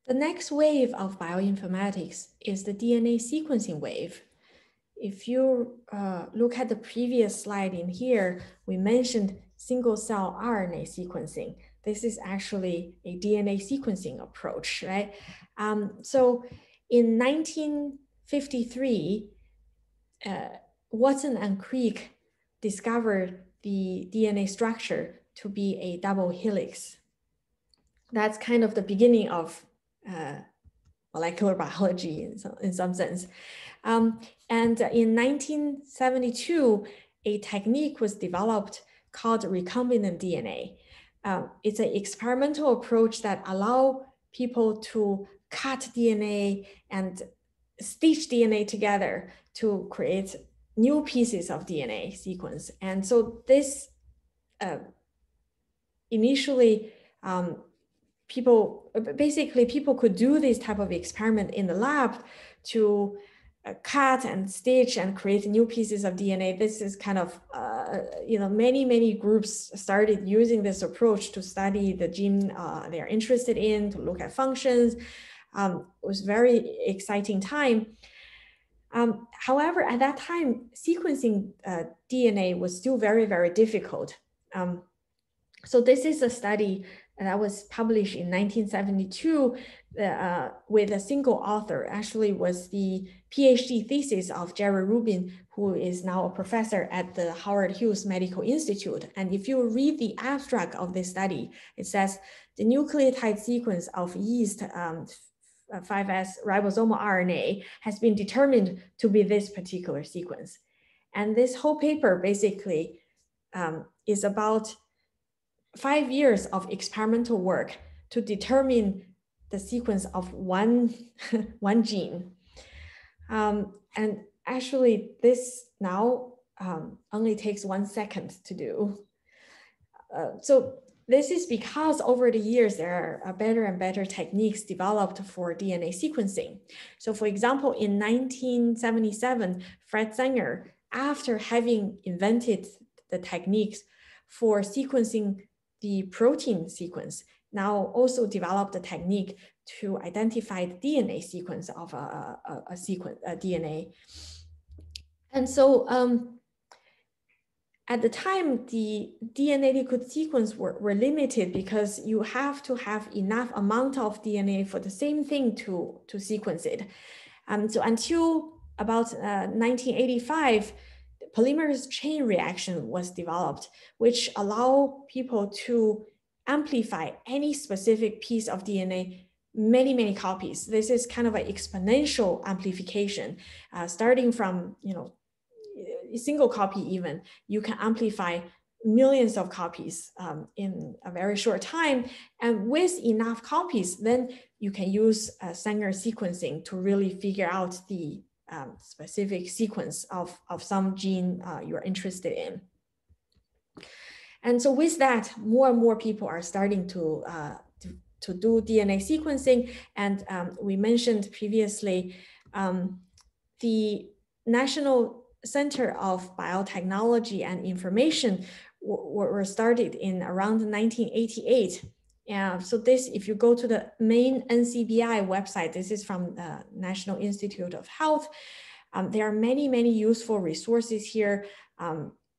The next wave of bioinformatics is the DNA sequencing wave. If you look at the previous slide in here, we mentioned single-cell RNA sequencing. This is actually a DNA sequencing approach, right? So in 1953, Watson and Crick discovered the DNA structure to be a double helix. That's kind of the beginning of molecular biology in some sense. And in 1972, a technique was developed called recombinant DNA. It's an experimental approach that allows people to cut DNA and stitch DNA together to create new pieces of DNA sequence. And so this initially, people could do this type of experiment in the lab to cut and stitch and create new pieces of DNA. This is kind of, many groups started using this approach to study the gene they are interested in, to look at functions. It was a very exciting time. However, at that time, sequencing DNA was still very, very difficult. So this is a study that was published in 1972 with a single author. Actually was the PhD thesis of Jerry Rubin, who is now a professor at the Howard Hughes Medical Institute. And if you read the abstract of this study, it says the nucleotide sequence of yeast 5S ribosomal RNA has been determined to be this particular sequence. And this whole paper basically is about 5 years of experimental work to determine the sequence of one gene. And actually this now only takes 1 second to do. So this is because over the years, there are better and better techniques developed for DNA sequencing. So for example, in 1977, Fred Sanger, after having invented the techniques for sequencing the protein sequence, now also developed a technique to identify the DNA sequence of a DNA. And so at the time, the DNA liquid sequence were limited because you have to have enough amount of DNA for the same thing to sequence it. So until about 1985, polymerase chain reaction was developed, which allow people to amplify any specific piece of DNA many copies. This is kind of an exponential amplification, starting from a single copy even. You can amplify millions of copies in a very short time. And with enough copies, then you can use Sanger sequencing to really figure out the specific sequence of some gene you're interested in. And so with that, more and more people are starting to do DNA sequencing. And we mentioned previously, the National Center of Biotechnology and Information were started in around 1988. So this, if you go to the main NCBI website, this is from the National Institute of Health. There are many useful resources here.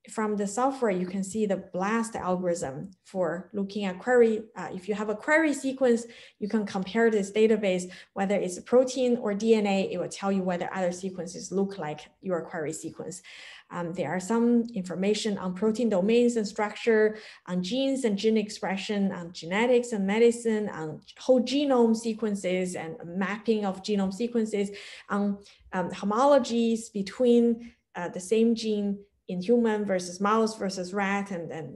From the software, you can see the BLAST algorithm for looking at query. If you have a query sequence, you can compare this database, whether it's a protein or DNA, it will tell you whether other sequences look like your query sequence. There are some information on protein domains and structure, on genes and gene expression, on genetics and medicine, on whole genome sequences and mapping of genome sequences, on homologies between the same gene in human versus mouse versus rat and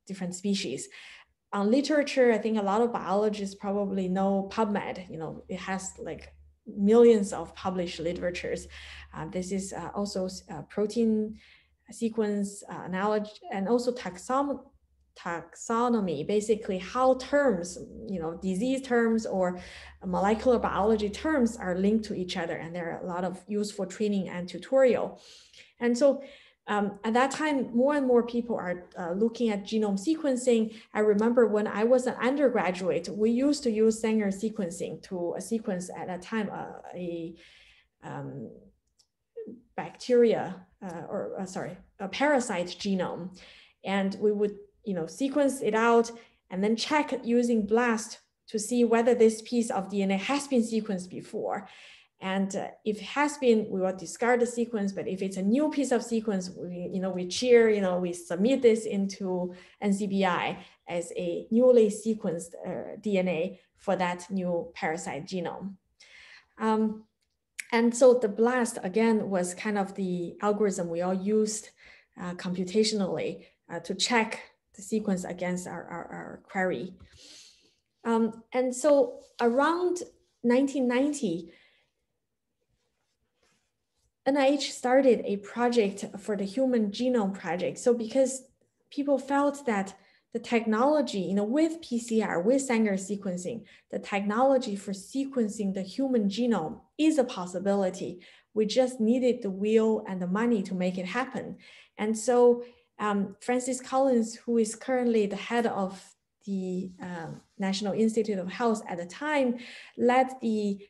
different species. On literature, I think a lot of biologists probably know PubMed. It has like millions of published literatures. This is also protein sequence analogy and also taxonomy, basically how terms, disease terms or molecular biology terms are linked to each other. And there are a lot of useful training and tutorial. And so At that time, more and more people are looking at genome sequencing. I remember when I was an undergraduate, we used to use Sanger sequencing to sequence at that time bacteria a parasite genome, and we would sequence it out and then check using BLAST to see whether this piece of DNA has been sequenced before. And if it has been, we will discard the sequence. But if it's a new piece of sequence, we cheer, we submit this into NCBI as a newly sequenced DNA for that new parasite genome. And so the BLAST, again, was kind of the algorithm we all used computationally to check the sequence against our query. And so around 1990, NIH started a project for the Human Genome Project. So because people felt that the technology, with PCR, with Sanger sequencing, the technology for sequencing the human genome is a possibility. We just needed the will and the money to make it happen. And so Francis Collins, who is currently the head of the National Institute of Health at the time, led the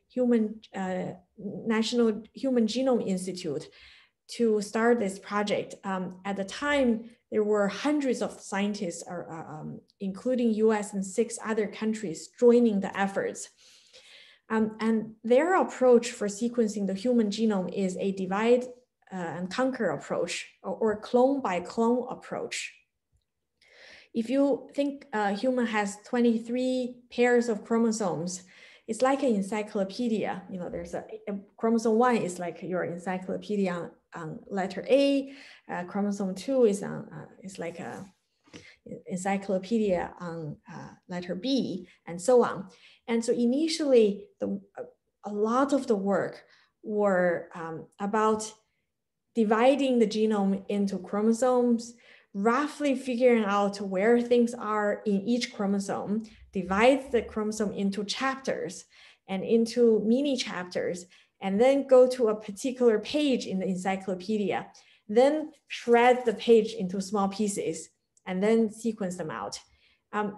National Human Genome Institute to start this project. At the time, there were hundreds of scientists, including US and 6 other countries, joining the efforts. And their approach for sequencing the human genome is a divide and conquer approach, or clone by clone approach. If you think a human has 23 pairs of chromosomes, it's like an encyclopedia. There's a chromosome 1 is like your encyclopedia on letter A. Chromosome 2 is like a encyclopedia on letter B, and so on. And so initially, a lot of the work were about dividing the genome into chromosomes, roughly figuring out where things are in each chromosome, divide the chromosome into chapters and into mini chapters, and then go to a particular page in the encyclopedia, then shred the page into small pieces, and then sequence them out.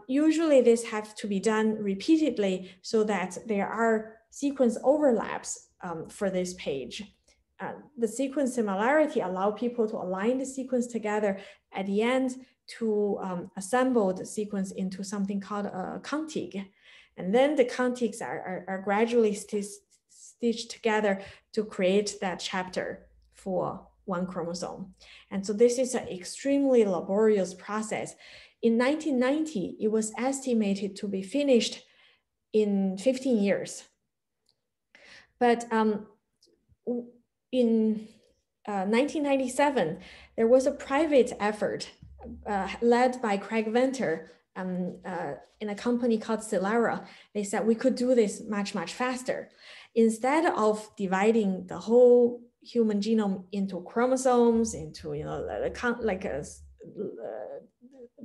Usually this has to be done repeatedly so that there are sequence overlaps for this page. The sequence similarity allow people to align the sequence together at the end to assemble the sequence into something called a contig. And then the contigs are gradually stitched together to create that chapter for one chromosome. And so this is an extremely laborious process. In 1990, it was estimated to be finished in 15 years. But in 1997, there was a private effort led by Craig Venter in a company called Celera. They said we could do this much, much faster. Instead of dividing the whole human genome into chromosomes, into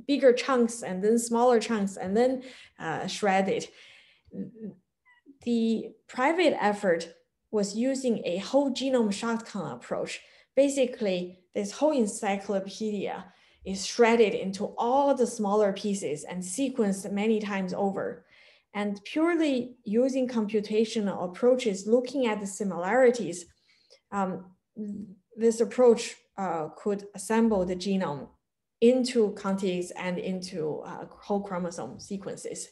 bigger chunks and then smaller chunks and then shred it, the private effort was using a whole genome shotgun approach. Basically, this whole encyclopedia is shredded into all the smaller pieces and sequenced many times over. And purely using computational approaches, looking at the similarities, this approach could assemble the genome into contigs and into whole chromosome sequences.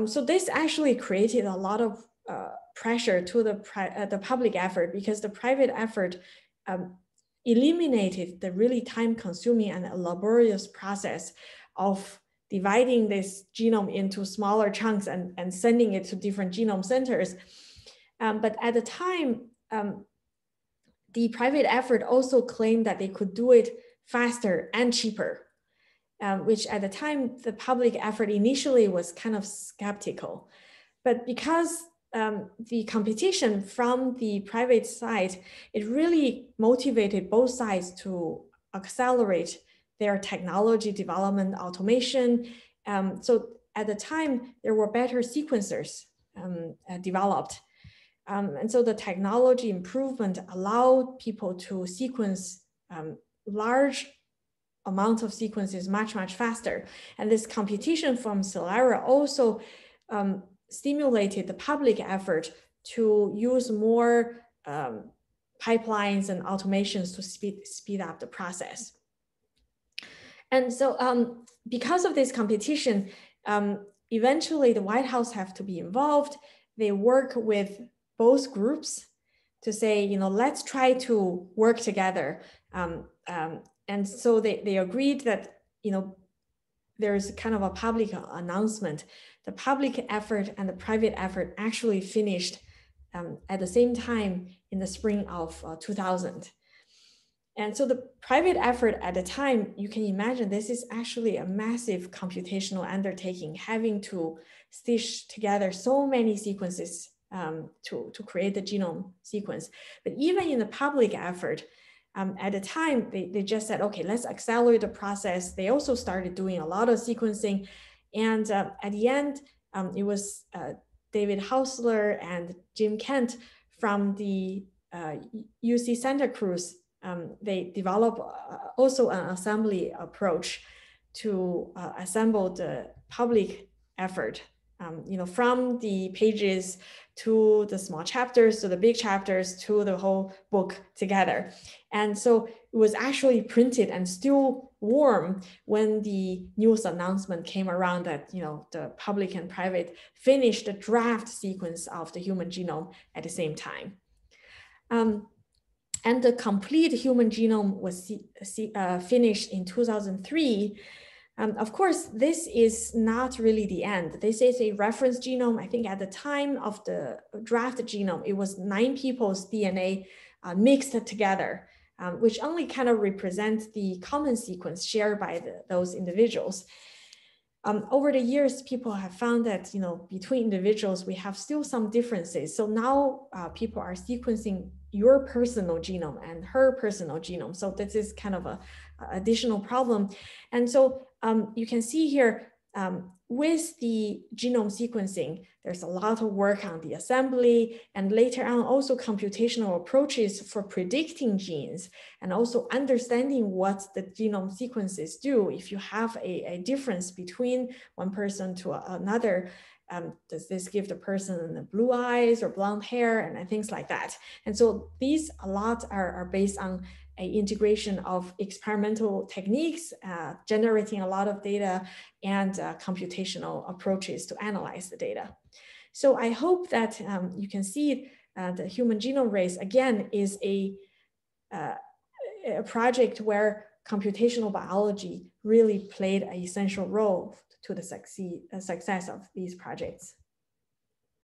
So this actually created a lot of pressure to the public effort, because the private effort eliminated the really time-consuming and laborious process of dividing this genome into smaller chunks and sending it to different genome centers. But at the time, the private effort also claimed that they could do it faster and cheaper, which at the time, the public effort initially was kind of skeptical. But because the competition from the private side, it really motivated both sides to accelerate their technology development, automation. So at the time, there were better sequencers developed. And so the technology improvement allowed people to sequence large amount of sequences much, much faster. And this computation from Celera also stimulated the public effort to use more pipelines and automations to speed up the process. And so because of this competition, eventually the White House have to be involved. They work with both groups to say, let's try to work together. And so they agreed that, there's kind of a public announcement. The public effort and the private effort actually finished at the same time in the spring of 2000. And so the private effort at the time, you can imagine this is actually a massive computational undertaking, having to stitch together so many sequences to create the genome sequence. But even in the public effort, at the time, they just said, okay, let's accelerate the process. They also started doing a lot of sequencing. And at the end, it was David Hausler and Jim Kent from the UC Santa Cruz. They developed also an assembly approach to assemble the public effort, from the pages to the small chapters, to the big chapters, to the whole book together. And so it was actually printed and still warm when the news announcement came around that, the public and private finished the draft sequence of the human genome at the same time. And the complete human genome was finished in 2003. Of course, this is not really the end. This is a reference genome. I think at the time of the draft genome, it was 9 people's DNA mixed together, which only kind of represents the common sequence shared by those individuals. Over the years, people have found that, between individuals, we have still some differences. So now people are sequencing your personal genome and her personal genome. So this is kind of a additional problem. And so you can see here, with the genome sequencing, there's a lot of work on the assembly, and later on also computational approaches for predicting genes, and also understanding what the genome sequences do. If you have a difference between one person to another, does this give the person the blue eyes or blonde hair and things like that? And so these a lot are based on an integration of experimental techniques, generating a lot of data, and computational approaches to analyze the data. So I hope that you can see the Human Genome Race, again, is a project where computational biology really played an essential role to the success of these projects.